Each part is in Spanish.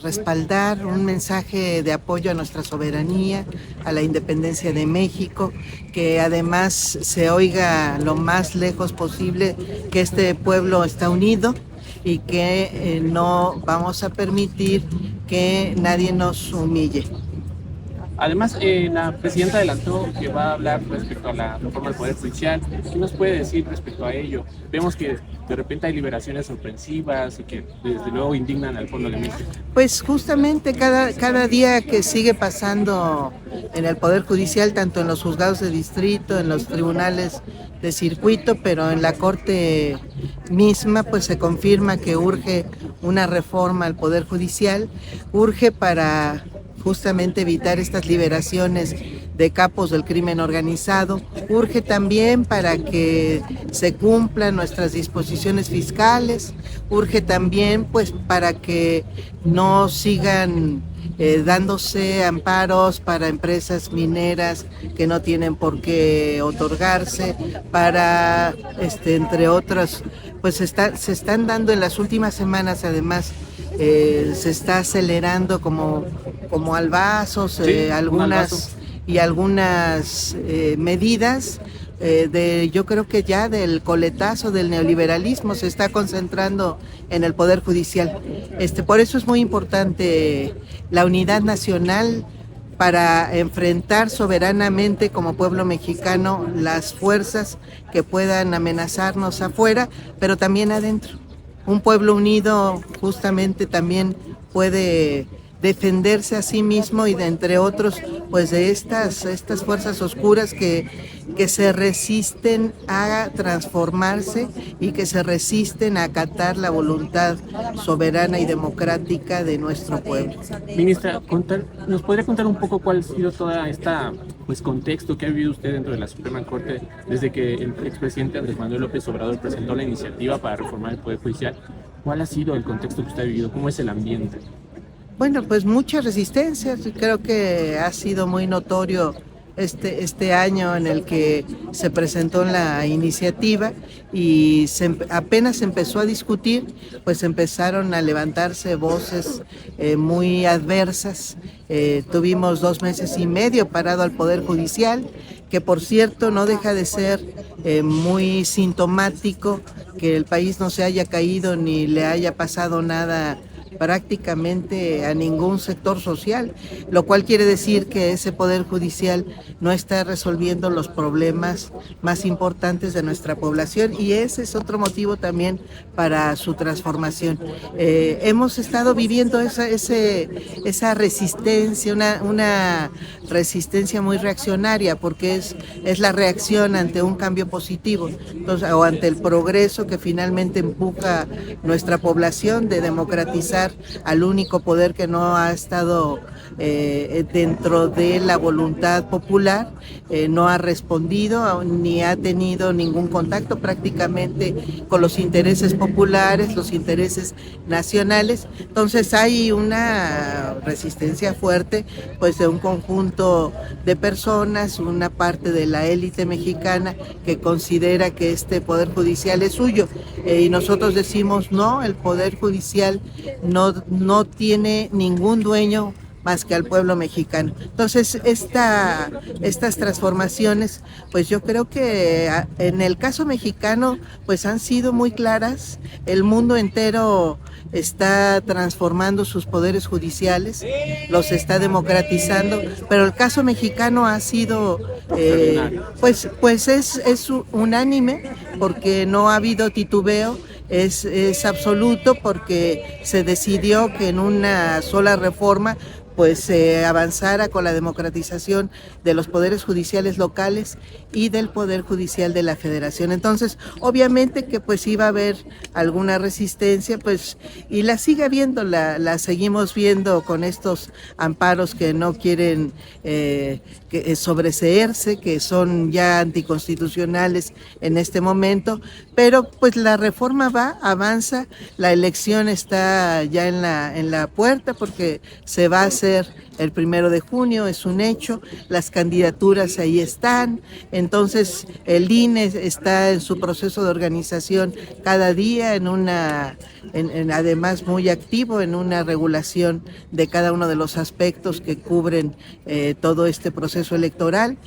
respaldar un mensaje de apoyo a nuestra soberanía, a la independencia de México, que además se oiga lo más lejos posible que este pueblo está unido y que no vamos a permitir que nadie nos humille. Además, la presidenta adelantó que va a hablar respecto a la reforma del Poder Judicial. ¿Qué nos puede decir respecto a ello? Vemos que de repente hay liberaciones sorpresivas y que desde luego indignan al pueblo de México. Pues justamente cada día que sigue pasando en el Poder Judicial, tanto en los juzgados de distrito, en los tribunales de circuito, pero en la Corte misma, pues se confirma que urge una reforma al Poder Judicial, urge para justamente evitar estas liberaciones de capos del crimen organizado, urge también para que se cumplan nuestras disposiciones fiscales, urge también pues para que no sigan dándose amparos para empresas mineras que no tienen por qué otorgarse, para entre otras, pues se están dando en las últimas semanas además. Se está acelerando como albazos, Sí, algunas medidas yo creo que ya del coletazo del neoliberalismo se está concentrando en el Poder Judicial. Por eso es muy importante la unidad nacional para enfrentar soberanamente como pueblo mexicano las fuerzas que puedan amenazarnos afuera, pero también adentro. Un pueblo unido justamente también puede defenderse a sí mismo y de entre otros pues de estas fuerzas oscuras que se resisten a transformarse y que se resisten a acatar la voluntad soberana y democrática de nuestro pueblo. Ministra, ¿nos podría contar un poco cuál ha sido toda esta contexto que ha vivido usted dentro de la Suprema Corte desde que el expresidente Andrés Manuel López Obrador presentó la iniciativa para reformar el Poder Judicial? ¿Cuál ha sido el contexto que usted ha vivido? ¿Cómo es el ambiente? Bueno, pues mucha resistencia. Creo que ha sido muy notorio este año en el que se presentó la iniciativa y apenas empezó a discutir, pues empezaron a levantarse voces muy adversas. Tuvimos 2 meses y medio parado al Poder Judicial, que por cierto no deja de ser muy sintomático que el país no se haya caído ni le haya pasado nada prácticamente a ningún sector social, lo cual quiere decir que ese Poder Judicial no está resolviendo los problemas más importantes de nuestra población y ese es otro motivo también para su transformación. Hemos estado viviendo esa resistencia, una resistencia muy reaccionaria, porque es la reacción ante un cambio positivo, entonces, o ante el progreso que finalmente empuja nuestra población de democratizar al único poder que no ha estado dentro de la voluntad popular, no ha respondido ni ha tenido ningún contacto prácticamente con los intereses populares, los intereses nacionales. Entonces hay una resistencia fuerte pues de un conjunto de personas, una parte de la élite mexicana que considera que este Poder Judicial es suyo, y nosotros decimos no, el Poder Judicial no tiene ningún dueño más que al pueblo mexicano. Entonces, estas transformaciones, pues yo creo que en el caso mexicano, pues han sido muy claras. El mundo entero está transformando sus poderes judiciales, los está democratizando, pero el caso mexicano ha sido, pues es unánime, porque no ha habido titubeo. Es absoluto, porque se decidió que en una sola reforma pues se avanzara con la democratización de los poderes judiciales locales y del Poder Judicial de la Federación. Entonces, obviamente que pues iba a haber alguna resistencia, pues, y la sigue habiendo, la seguimos viendo con estos amparos que no quieren sobreseerse, que son ya anticonstitucionales en este momento, pero pues la reforma avanza, la elección está ya en la puerta, porque se va a hacer ser el 1 de junio, es un hecho, las candidaturas ahí están, entonces el INE está en su proceso de organización cada día, además muy activo en una regulación de cada uno de los aspectos que cubren todo este proceso electoral,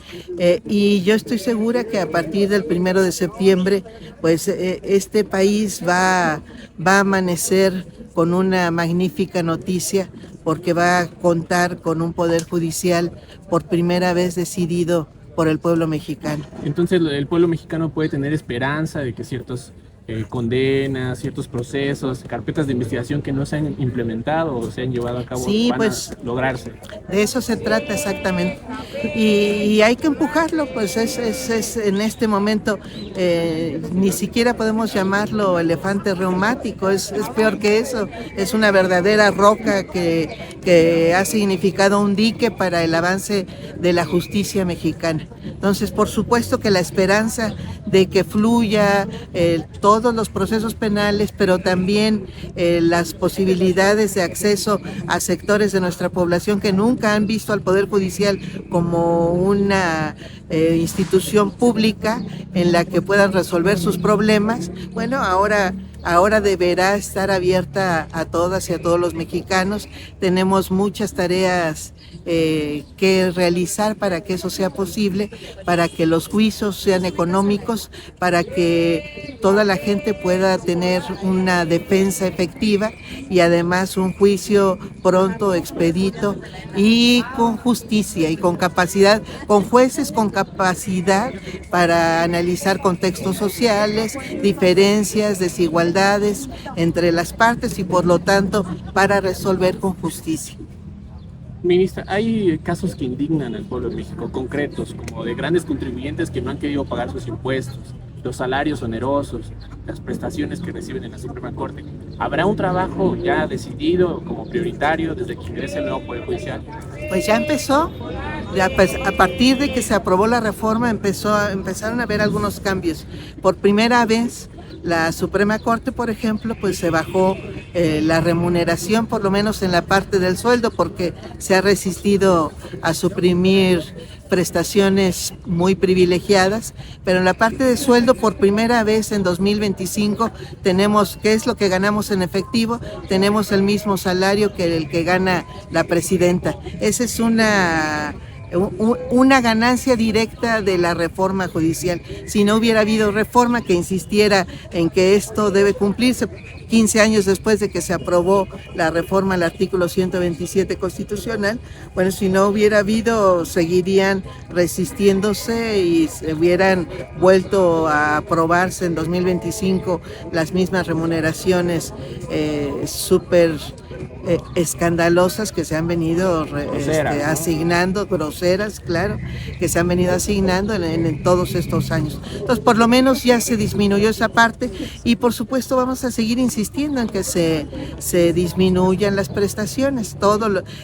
y yo estoy segura que a partir del 1 de septiembre, pues este país va a amanecer con una magnífica noticia, porque va a contar con un poder judicial por primera vez decidido por el pueblo mexicano. Entonces el pueblo mexicano puede tener esperanza de que ciertos condenas, ciertos procesos, carpetas de investigación que no se han implementado o se han llevado a cabo, sí, van pues, a lograrse. De eso se trata exactamente. Y hay que empujarlo, pues es en este momento, ni siquiera podemos llamarlo elefante reumático, es peor que eso, es una verdadera roca que ha significado un dique para el avance de la justicia mexicana. Entonces, por supuesto que la esperanza de que fluya todos los procesos penales, pero también las posibilidades de acceso a sectores de nuestra población que nunca han visto al Poder Judicial como una institución pública en la que puedan resolver sus problemas. Bueno, ahora deberá estar abierta a todas y a todos los mexicanos. Tenemos muchas tareas que realizar para que eso sea posible, para que los juicios sean económicos, para que toda la gente pueda tener una defensa efectiva y además un juicio pronto, expedito y con justicia y con capacidad, con jueces con capacidad para analizar contextos sociales, diferencias, desigualdades entre las partes y por lo tanto para resolver con justicia. Ministra, hay casos que indignan al pueblo de México, concretos, como de grandes contribuyentes que no han querido pagar sus impuestos, los salarios onerosos, las prestaciones que reciben en la Suprema Corte. ¿Habrá un trabajo ya decidido como prioritario desde que ingrese el nuevo Poder Judicial? Pues ya empezó. Ya, pues, a partir de que se aprobó la reforma empezaron a haber algunos cambios. Por primera vez la Suprema Corte, por ejemplo, pues se bajó la remuneración, por lo menos en la parte del sueldo, porque se ha resistido a suprimir prestaciones muy privilegiadas, pero en la parte de sueldo por primera vez en 2025 tenemos, ¿qué es lo que ganamos en efectivo? Tenemos el mismo salario que el que gana la presidenta. Esa es una ganancia directa de la reforma judicial. Si no hubiera habido reforma que insistiera en que esto debe cumplirse 15 años después de que se aprobó la reforma al artículo 127 constitucional, bueno, si no hubiera habido, seguirían resistiéndose y se hubieran vuelto a aprobarse en 2025 las mismas remuneraciones súper escandalosas que se han venido asignando, groseras, claro, que se han venido asignando en todos estos años. Entonces, por lo menos ya se disminuyó esa parte y por supuesto vamos a seguir insistiendo en que se disminuyan las prestaciones,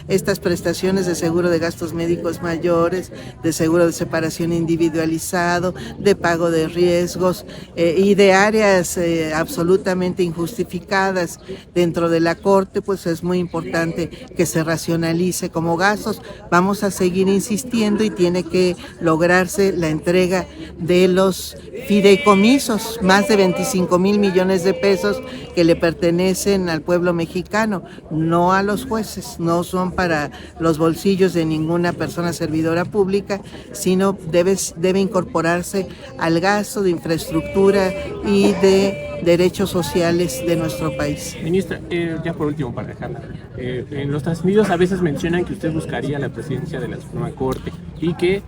estas prestaciones de seguro de gastos médicos mayores, de seguro de separación individualizado, de pago de riesgos y de áreas absolutamente injustificadas dentro de la Corte, pues es muy importante que se racionalice como gastos. Vamos a seguir insistiendo y tiene que lograrse la entrega de los fideicomisos, más de 25,000 millones de pesos que le pertenecen al pueblo mexicano, no a los jueces, no son para los bolsillos de ninguna persona servidora pública, sino debe incorporarse al gasto de infraestructura y de derechos sociales de nuestro país. Ministra, ya por último para dejarla, en los transmitidos a veces mencionan que usted buscaría la presidencia de la Suprema Corte y que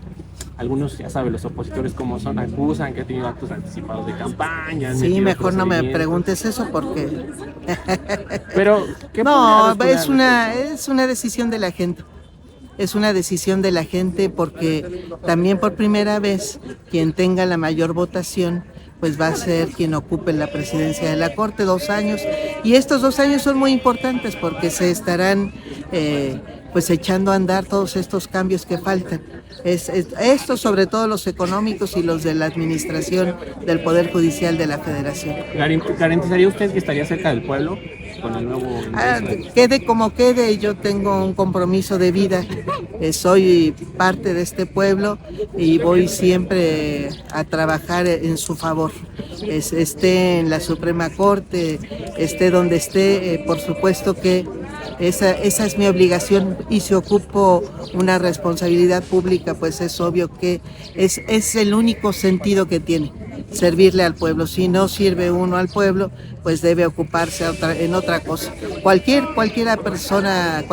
algunos, ya saben, los opositores como son, acusan que ha tenido actos anticipados de campaña. Sí, mejor no me preguntes eso porque... Pero, ¿qué no, es una decisión de la gente. Es una decisión de la gente porque también por primera vez quien tenga la mayor votación pues va a ser quien ocupe la presidencia de la Corte, 2 años. Y estos 2 años son muy importantes porque se estarán pues echando a andar todos estos cambios que faltan. Estos, sobre todo los económicos y los de la administración del Poder Judicial de la Federación. ¿Garantizaría usted que estaría cerca del pueblo? con el nuevo ingreso? Quede como quede, yo tengo un compromiso de vida, soy parte de este pueblo y voy siempre a trabajar en su favor. Esté en la Suprema Corte, esté donde esté, por supuesto que esa es mi obligación, y si ocupo una responsabilidad pública, pues es obvio que es el único sentido que tiene, servirle al pueblo. Si no sirve uno al pueblo, pues debe ocuparse en otra cosa. Cualquier persona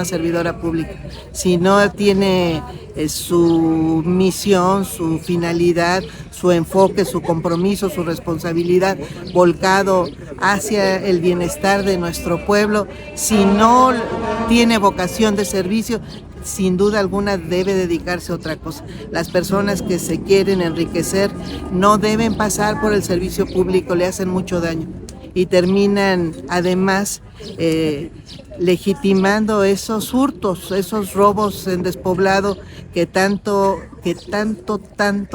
servidora pública, si no tiene su misión, su finalidad, su enfoque, su compromiso, su responsabilidad volcado hacia el bienestar de nuestro pueblo, si no tiene vocación de servicio, sin duda alguna debe dedicarse a otra cosa. Las personas que se quieren enriquecer no deben pasar por el servicio público, le hacen mucho daño y terminan además legitimando esos hurtos, esos robos en despoblado que tanto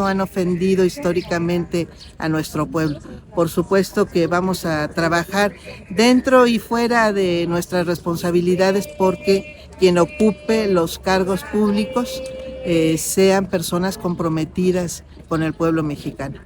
han ofendido históricamente a nuestro pueblo. Por supuesto que vamos a trabajar dentro y fuera de nuestras responsabilidades porque quien ocupe los cargos públicos sean personas comprometidas con el pueblo mexicano.